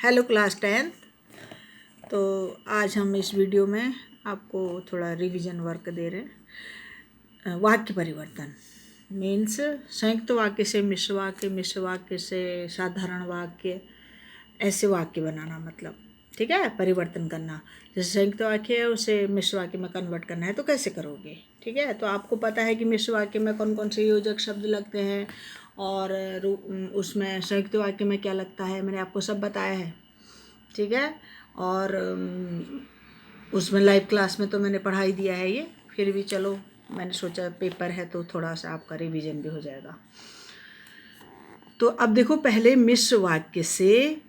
Hello class 10th। तो आज हम इस वीडियो में आपको थोड़ा रिवीजन वर्क दे रहे हैं। वाक्य परिवर्तन मीन्स संयुक्त वाक्य से मिश्र वाक्य, मिश्र वाक्य से साधारण वाक्य, ऐसे वाक्य बनाना मतलब ठीक है। परिवर्तन करना, जैसे संयुक्त वाक्य है उसे मिश्र वाक्य में कन्वर्ट करना है तो कैसे करोगे, ठीक है। तो आपको पता है कि मिश्र वाक्य में कौन कौन से योजक शब्द लगते हैं और उसमें संयुक्त वाक्य में क्या लगता है, मैंने आपको सब बताया है, ठीक है। और उसमें लाइव क्लास में तो मैंने पढ़ा ही दिया है ये, फिर भी चलो मैंने सोचा पेपर है तो थोड़ा सा आपका रिवीजन भी हो जाएगा। तो अब देखो, पहले मिश्र वाक्य से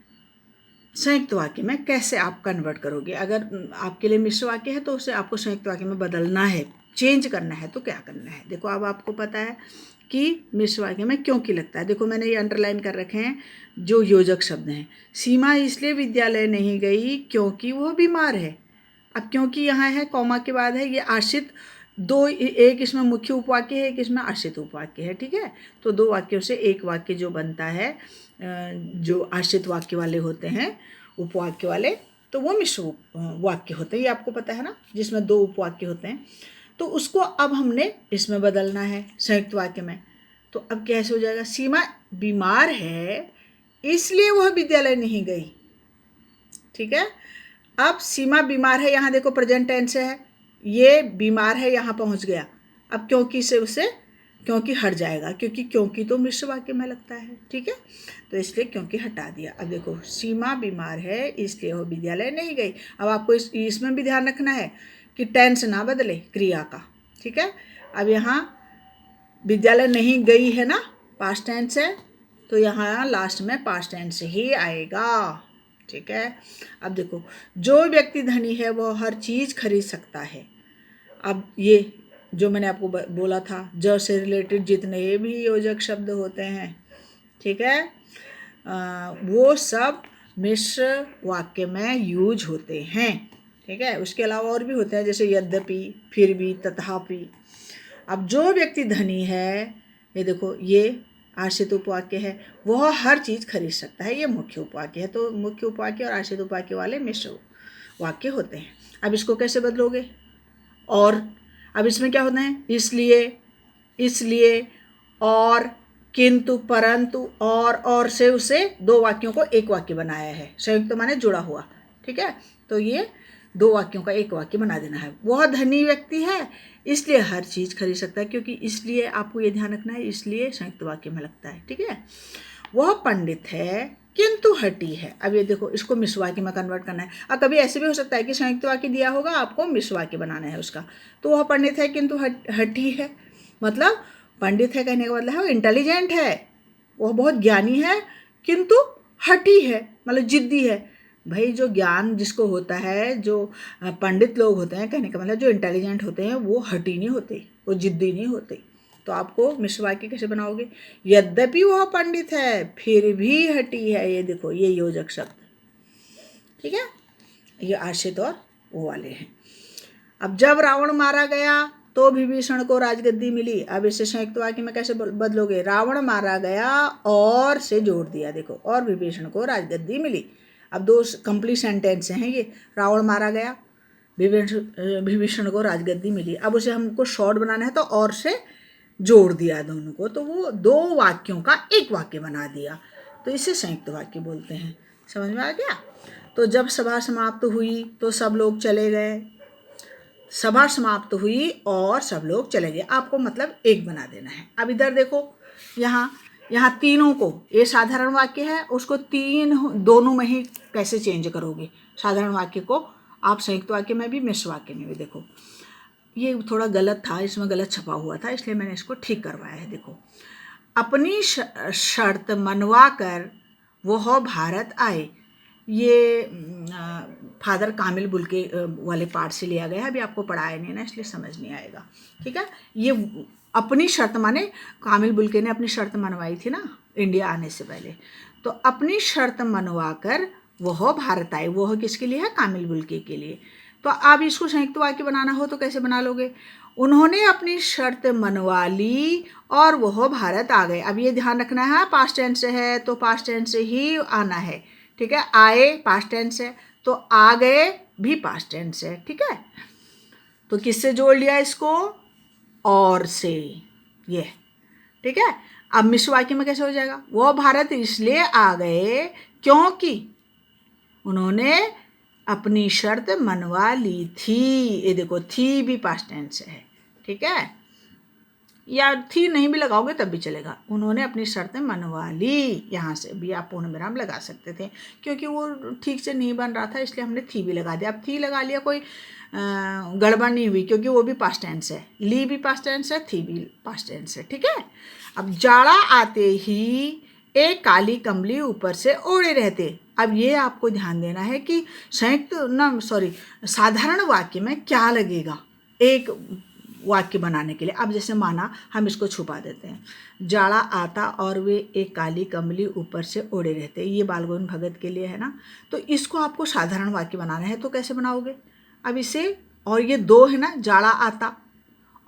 संयुक्त वाक्य में कैसे आप कन्वर्ट करोगे। अगर आपके लिए मिश्र वाक्य है तो उसे आपको संयुक्त वाक्य में बदलना है, चेंज करना है, तो क्या करना है। देखो अब आपको पता है कि मिश्र वाक्य में क्योंकि लगता है। देखो मैंने ये अंडरलाइन कर रखे हैं जो योजक शब्द हैं। सीमा इसलिए विद्यालय नहीं गई क्योंकि वह बीमार है। अब क्योंकि यहाँ है, कॉमा के बाद है, ये आश्रित दो, एक इसमें मुख्य उपवाक्य है, एक इसमें आश्रित उपवाक्य है, ठीक है। तो दो वाक्यों से एक वाक्य जो बनता है, जो आश्रित वाक्य वाले होते हैं, उपवाक्य वाले, तो वो मिश्र वाक्य होते हैं। ये आपको पता है ना, जिसमें दो उपवाक्य होते हैं। तो उसको अब हमने इसमें बदलना है संयुक्त वाक्य में। तो अब कैसे हो जाएगा, सीमा बीमार है इसलिए वह विद्यालय नहीं गई, ठीक है। अब सीमा बीमार है, यहाँ देखो प्रेजेंट टेंस है, ये बीमार है यहाँ पहुँच गया। अब क्योंकि से उसे क्योंकि हट जाएगा, क्योंकि तो मिश्र वाक्य में लगता है, ठीक है। तो इसलिए क्योंकि हटा दिया। अब देखो, सीमा बीमार है इसलिए वो विद्यालय नहीं गई। अब आपको इसमें भी ध्यान रखना है कि टेंस ना बदले क्रिया का, ठीक है। अब यहाँ विद्यालय नहीं गई है ना, पास्ट टेंस है, तो यहाँ लास्ट में पास्ट टेंस ही आएगा, ठीक है। अब देखो, जो व्यक्ति धनी है वह हर चीज़ खरीद सकता है। अब ये जो मैंने आपको बोला था, ज से रिलेटेड जितने भी योजक शब्द होते हैं, ठीक है, वो सब मिश्र वाक्य में यूज होते हैं, ठीक है। उसके अलावा और भी होते हैं, जैसे यद्यपि, फिर भी, तथापि। अब जो व्यक्ति धनी है, ये देखो ये आश्रित उपवाक्य है, वह हर चीज़ खरीद सकता है, ये मुख्य उपवाक्य है। तो मुख्य उपवाक्य और आश्रित उपवाक्य वाले मिश्र वाक्य होते हैं। अब इसको कैसे बदलोगे, और अब इसमें क्या होता है, इसलिए और, किंतु, परंतु, और से उसे दो वाक्यों को एक वाक्य बनाया है। संयुक्त माने जुड़ा हुआ, ठीक है। तो ये दो वाक्यों का एक वाक्य बना देना है। वह धनी व्यक्ति है इसलिए हर चीज़ खरीद सकता है, क्योंकि इसलिए आपको ये ध्यान रखना है, इसलिए संयुक्त वाक्य में लगता है, ठीक है। वह पंडित है किंतु हठी है। अब ये देखो, इसको मिश्र वाक्य में कन्वर्ट करना है। अब कभी ऐसे भी हो सकता है कि संयुक्त वाक्य दिया होगा, आपको मिश्र वाक्य बनाना है उसका। तो वह पंडित है किंतु हठी है, मतलब पंडित है कहने का मतलब है वो इंटेलिजेंट है, वह बहुत ज्ञानी है, किंतु हठी है मतलब जिद्दी है। भाई जो ज्ञान जिसको होता है, जो पंडित लोग होते हैं, कहने का मतलब जो इंटेलिजेंट होते हैं, वो हठी नहीं होते, वो जिद्दी नहीं होते। तो आपको मिश्र वाक्य कैसे बनाओगे, यद्यपि वह पंडित है फिर भी हठी है। ये देखो, ये योजक शब्द, ठीक है, ये आश्रित और वो वाले हैं। अब जब रावण मारा गया तो विभीषण को राजगद्दी मिली। अब इसे संयुक्त वाक्य में कैसे बदलोगे, रावण मारा गया और से जोड़ दिया, देखो, और विभीषण को राजगद्दी मिली। अब दो कंप्लीट सेंटेंस हैं ये, रावण मारा गया, विभीषण को राजगद्दी मिली। अब उसे हमको शॉर्ट बनाना है तो और से जोड़ दिया दोनों को, तो वो दो वाक्यों का एक वाक्य बना दिया, तो इसे संयुक्त वाक्य बोलते हैं। समझ में आ गया। तो जब सभा समाप्त हुई तो सब लोग चले गए, सभा समाप्त हुई और सब लोग चले गए, आपको मतलब एक बना देना है। अब इधर देखो, यहाँ तीनों को, ये साधारण वाक्य है, उसको दोनों में ही कैसे चेंज करोगे। साधारण वाक्य को आप संयुक्त वाक्य में भी, मिश्र वाक्य में भी। देखो ये थोड़ा गलत था, इसमें गलत छपा हुआ था, इसलिए मैंने इसको ठीक करवाया है। देखो, अपनी शर्त मनवा कर वह भारत आए, ये फादर कामिल बुल्के वाले पार्ट से लिया गया है। अभी आपको पढ़ाया नहीं ना, इसलिए समझ नहीं आएगा, ठीक है। ये अपनी शर्त माने कामिल बुल्के ने अपनी शर्त मनवाई थी ना इंडिया आने से पहले, तो अपनी शर्त मनवा कर वह भारत आए, वह किसके लिए है, कामिल बुल्के के लिए। तो अब इसको संयुक्त वाक्य बनाना हो तो कैसे बना लोगे, उन्होंने अपनी शर्त मनवा ली और वह भारत आ गए। अब ये ध्यान रखना है, पास्ट टेंस है तो पास्ट टेंस से ही आना है, ठीक है, आए पास्ट टेंस है, तो आ गए भी पास्ट टेंस है, ठीक है। तो किससे जोड़ लिया इसको, और से, ये, ठीक है। अब मिश्र वाक्य में कैसे हो जाएगा, वो भारत इसलिए आ गए क्योंकि उन्होंने अपनी शर्त मनवा ली थी। ये देखो, थी भी पास्ट टेंस है, ठीक है, या थी नहीं भी लगाओगे तब भी चलेगा। उन्होंने अपनी शर्तें मनवा ली, यहाँ से भी आप पूर्ण विराम लगा सकते थे, क्योंकि वो ठीक से नहीं बन रहा था इसलिए हमने थी भी लगा दिया। अब थी लगा लिया, कोई गड़बड़ नहीं हुई, क्योंकि वो भी पास्ट टेंस है, ली भी पास्ट टेंस है, थी भी पास्ट टेंस है, ठीक है। अब जाड़ा आते ही एक काली कंबली ऊपर से ओढ़े रहते। अब ये आपको ध्यान देना है कि साधारण वाक्य में क्या लगेगा एक वाक्य बनाने के लिए। अब जैसे माना हम इसको छुपा देते हैं, जाड़ा आता और वे एक काली कंबली ऊपर से ओढ़े रहते, ये बाल गोविंद भगत के लिए है ना। तो इसको आपको साधारण वाक्य बनाना है, तो कैसे बनाओगे। अब इसे, और ये दो है ना, जाड़ा आता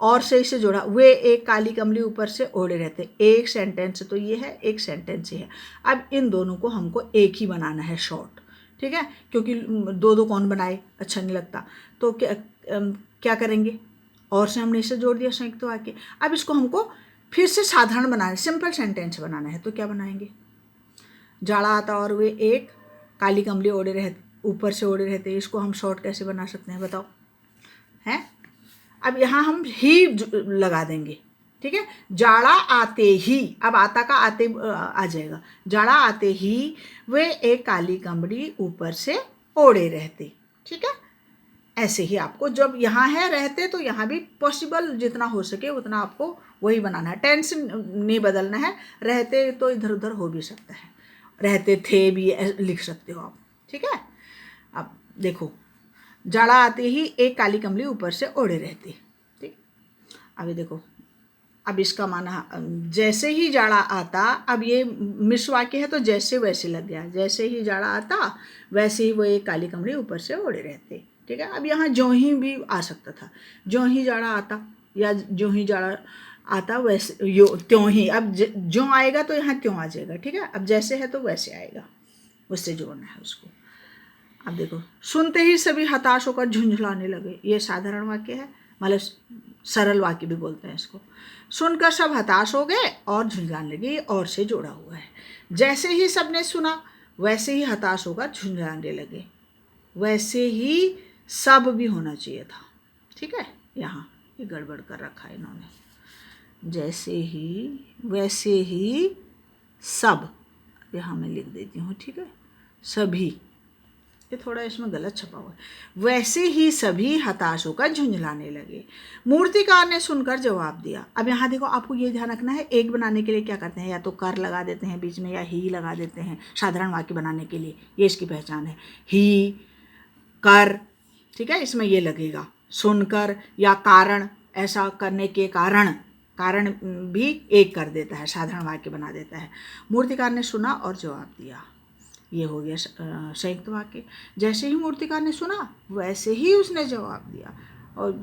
और से इसे जोड़ा, वे एक काली कंबली ऊपर से ओढ़े रहते, एक सेंटेंस तो ये है, एक सेंटेंस ही है। अब इन दोनों को हमको एक ही बनाना है, शॉर्ट, ठीक है, क्योंकि दो दो कौन बनाए, अच्छा नहीं लगता। तो क्या करेंगे, और से हमने इसे जोड़ दिया संयुक्त वाक्य। अब इसको हमको फिर से साधारण बनाना है, सिंपल सेंटेंस बनाना है। तो क्या बनाएंगे, जाड़ा आता और वे एक काली कंबली ओढ़े रहते, ऊपर से ओढ़े रहते, इसको हम शॉर्ट कैसे बना सकते हैं बताओ, हैं। अब यहाँ हम ही लगा देंगे, ठीक है, जाड़ा आते ही, अब आता का आते आ जाएगा, जाड़ा आते ही वे एक काली कंबली ऊपर से ओढ़े रहते, ठीक है। ऐसे ही आपको, जब यहाँ है रहते, तो यहाँ भी पॉसिबल जितना हो सके उतना आपको वही बनाना है, टेंस नहीं बदलना है। रहते तो इधर उधर हो भी सकता है, रहते थे भी लिख सकते हो आप, ठीक है। अब देखो, जाड़ा आते ही एक काली कंबली ऊपर से ओढ़े रहते, ठीक। अभी देखो, अब इसका माना जैसे ही जाड़ा आता, अब ये मिश्र वाक्य है तो जैसे वैसे लग गया, जैसे ही जाड़ा आता वैसे ही वो एक काली कंबली ऊपर से ओढ़े रहते, ठीक है। अब यहाँ ज्यों ही भी आ सकता था, ज्यों ही जाड़ा आता, या ज्यों ही जाड़ा आता वैसे त्यों ही, अब ज्यों आएगा तो यहाँ त्यों आ जाएगा, ठीक है। अब जैसे है तो वैसे आएगा, उससे जोड़ना है उसको। अब देखो, सुनते ही सभी हताश होकर झुंझलाने लगे, ये साधारण वाक्य है, मतलब सरल वाक्य भी बोलते हैं इसको। सुनकर सब हताश हो गए और झुंझलाने लगे, और से जोड़ा हुआ है। जैसे ही सबने सुना वैसे ही हताश होकर झुंझलाने लगे, वैसे ही सब भी होना चाहिए था, ठीक है। यहाँ ये गड़बड़ कर रखा है इन्होंने, जैसे ही वैसे ही सब, यहाँ मैं लिख देती हूँ, ठीक है, सभी, ये थोड़ा इसमें गलत छपा हुआ है। वैसे ही सभी हताश होकर झुंझलाने लगे। मूर्तिकार ने सुनकर जवाब दिया। अब यहाँ देखो, आपको ये ध्यान रखना है, एक बनाने के लिए क्या करते हैं, या तो कर लगा देते हैं बीच में, या ही लगा देते हैं साधारण वाक्य बनाने के लिए, ये इसकी पहचान है, ही कर, ठीक है, इसमें ये लगेगा सुनकर, या कारण, ऐसा करने के कारण, कारण भी एक कर देता है, साधारण वाक्य बना देता है। मूर्तिकार ने सुना और जवाब दिया, ये हो गया संयुक्त वाक्य। जैसे ही मूर्तिकार ने सुना वैसे ही उसने जवाब दिया, और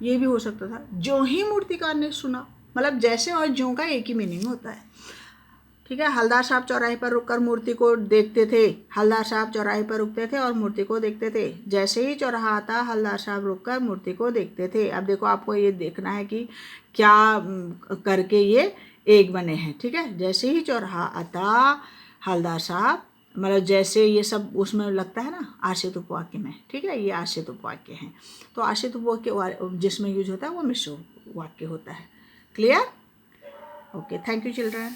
ये भी हो सकता था जो ही मूर्तिकार ने सुना, मतलब जैसे और ज्यों का एक ही मीनिंग होता है, ठीक है। हलदार साहब चौराहे पर रुककर मूर्ति को देखते थे, हलदार साहब चौराहे पर रुकते थे और मूर्ति को देखते थे। जैसे ही चौराहा आता हलदार साहब रुककर मूर्ति को देखते थे। अब देखो, आपको ये देखना है कि क्या करके ये एक बने हैं, ठीक है। जैसे ही चौराहा आता हलदार साहब, मतलब जैसे ये सब उसमें लगता है ना आश्रित उपवाक्य में, ठीक है, ये आश्रित उपवाक्य हैं। तो आश्रित उपवाक्य जिसमें यूज होता है वो मिश्र वाक्य होता है। Clear? Okay, thank you children.